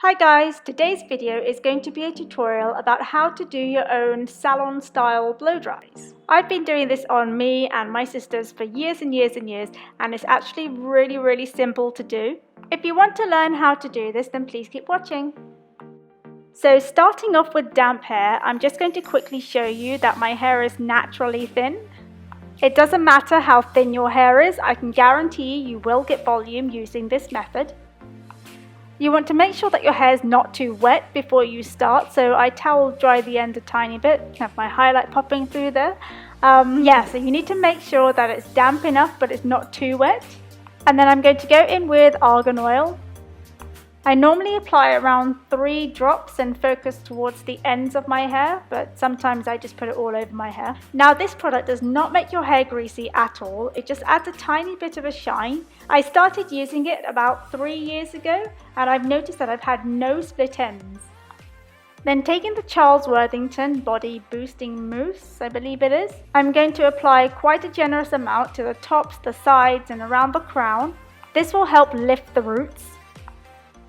Hi guys, today's video is going to be a tutorial about how to do your own salon style blow dries. I've been doing this on me and my sisters for years and years and years, and it's actually really simple to do. If you want to learn how to do this, then please keep watching. So starting off with damp hair, I'm just going to quickly show you that my hair is naturally thin. It doesn't matter how thin your hair is, I can guarantee you will get volume using this method. You want to make sure that your hair is not too wet before you start, so I towel dry the end a tiny bit. Have my highlight popping through there. So you need to make sure that it's damp enough but it's not too wet. And then I'm going to go in with argan oil. I normally apply around 3 drops and focus towards the ends of my hair, but sometimes I just put it all over my hair. Now this product does not make your hair greasy at all, it just adds a tiny bit of a shine. I started using it about 3 years ago and I've noticed that I've had no split ends. Then taking the Charles Worthington Body Boosting Mousse, I believe it is, I'm going to apply quite a generous amount to the tops, the sides and around the crown. This will help lift the roots.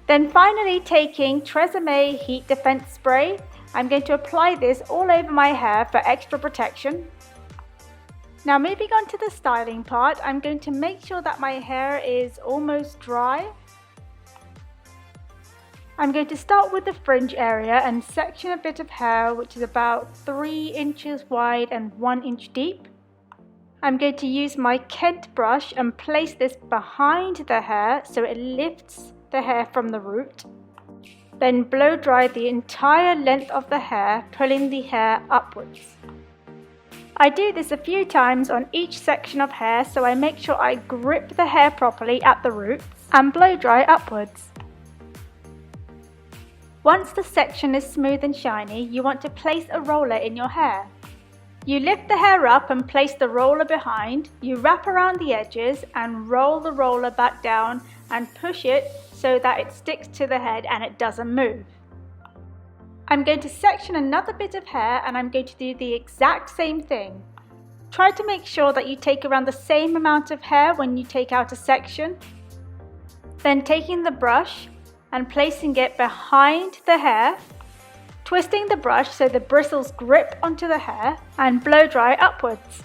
Then finally taking TRESemme Heat Defense Spray, I'm going to apply this all over my hair for extra protection. Now moving on to the styling part, I'm going to make sure that my hair is almost dry. I'm going to start with the fringe area and section a bit of hair which is about 3 inches wide and 1 inch deep. I'm going to use my Kent brush and place this behind the hair so it lifts the hair from the root. Then blow dry the entire length of the hair, pulling the hair upwards. I do this a few times on each section of hair so I make sure I grip the hair properly at the roots and blow dry upwards. Once the section is smooth and shiny, you want to place a roller in your hair. You lift the hair up and place the roller behind, you wrap around the edges and roll the roller back down and push it so that it sticks to the head and it doesn't move. I'm going to section another bit of hair and I'm going to do the exact same thing. Try to make sure that you take around the same amount of hair when you take out a section. Then taking the brush and placing it behind the hair, twisting the brush so the bristles grip onto the hair and blow dry upwards.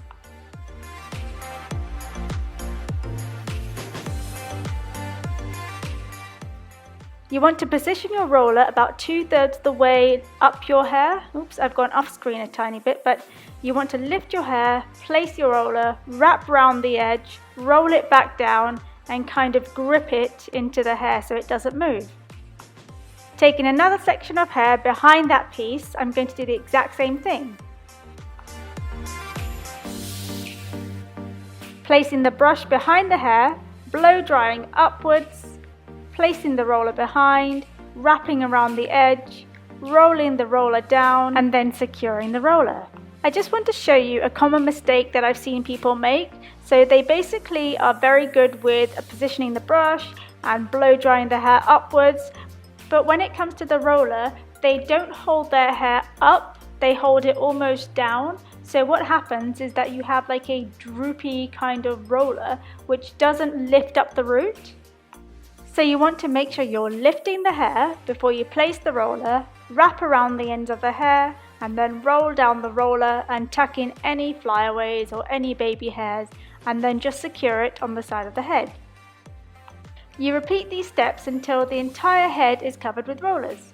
You want to position your roller about 2/3 the way up your hair. Oops, I've gone off screen a tiny bit, but you want to lift your hair, place your roller, wrap around the edge, roll it back down and kind of grip it into the hair so it doesn't move. Taking another section of hair behind that piece, I'm going to do the exact same thing. Placing the brush behind the hair, blow drying upwards, placing the roller behind, wrapping around the edge, rolling the roller down and then securing the roller. I just want to show you a common mistake that I've seen people make. So they basically are very good with positioning the brush and blow drying the hair upwards, but when it comes to the roller, they don't hold their hair up, they hold it almost down. So what happens is that you have like a droopy kind of roller which doesn't lift up the root. So you want to make sure you're lifting the hair before you place the roller, wrap around the ends of the hair and then roll down the roller and tuck in any flyaways or any baby hairs and then just secure it on the side of the head. You repeat these steps until the entire head is covered with rollers.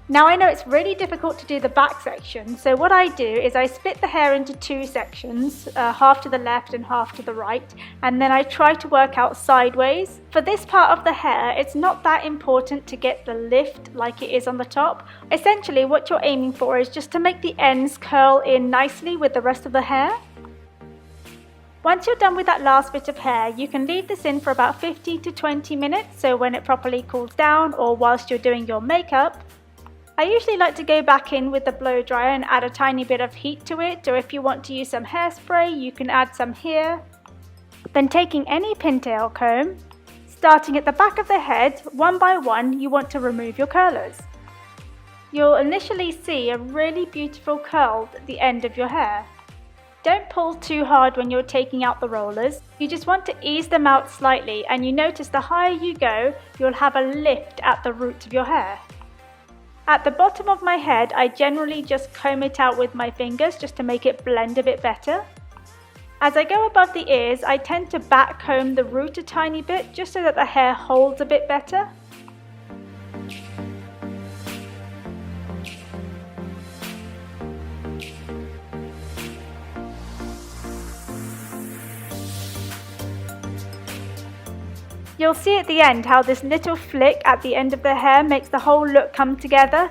Now I know it's really difficult to do the back section, so what I do is I split the hair into two sections, half to the left and half to the right, and then I try to work out sideways. For this part of the hair, it's not that important to get the lift like it is on the top. Essentially what you're aiming for is just to make the ends curl in nicely with the rest of the hair. Once you're done with that last bit of hair, you can leave this in for about 15 to 20 minutes, so when it properly cools down or whilst you're doing your makeup. I usually like to go back in with the blow dryer and add a tiny bit of heat to it, or if you want to use some hairspray, you can add some here. Then taking any pintail comb, starting at the back of the head, one by one, you want to remove your curlers. You'll initially see a really beautiful curl at the end of your hair. Don't pull too hard when you're taking out the rollers. You just want to ease them out slightly, and you notice the higher you go, you'll have a lift at the roots of your hair. At the bottom of my head, I generally just comb it out with my fingers just to make it blend a bit better. As I go above the ears, I tend to back comb the root a tiny bit just so that the hair holds a bit better. You'll see at the end how this little flick at the end of the hair makes the whole look come together.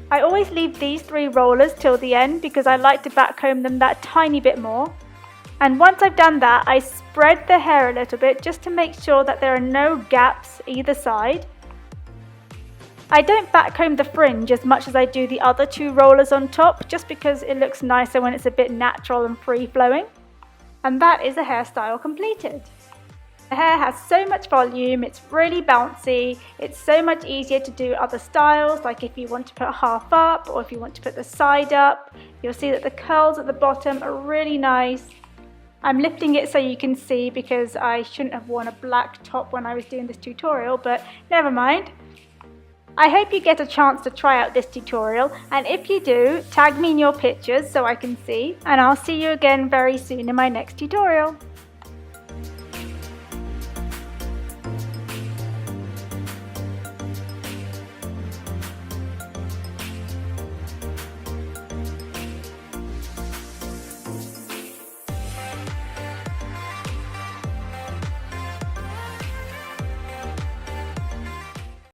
I always leave these 3 rollers till the end because I like to backcomb them that tiny bit more. And once I've done that, I spread the hair a little bit just to make sure that there are no gaps either side. I don't backcomb the fringe as much as I do the other 2 rollers on top, just because it looks nicer when it's a bit natural and free-flowing. And that is the hairstyle completed. The hair has so much volume, it's really bouncy, it's so much easier to do other styles, like if you want to put half up or if you want to put the side up. You'll see that the curls at the bottom are really nice. I'm lifting it so you can see because I shouldn't have worn a black top when I was doing this tutorial, but never mind. I hope you get a chance to try out this tutorial, and if you do, tag me in your pictures so I can see, and I'll see you again very soon in my next tutorial.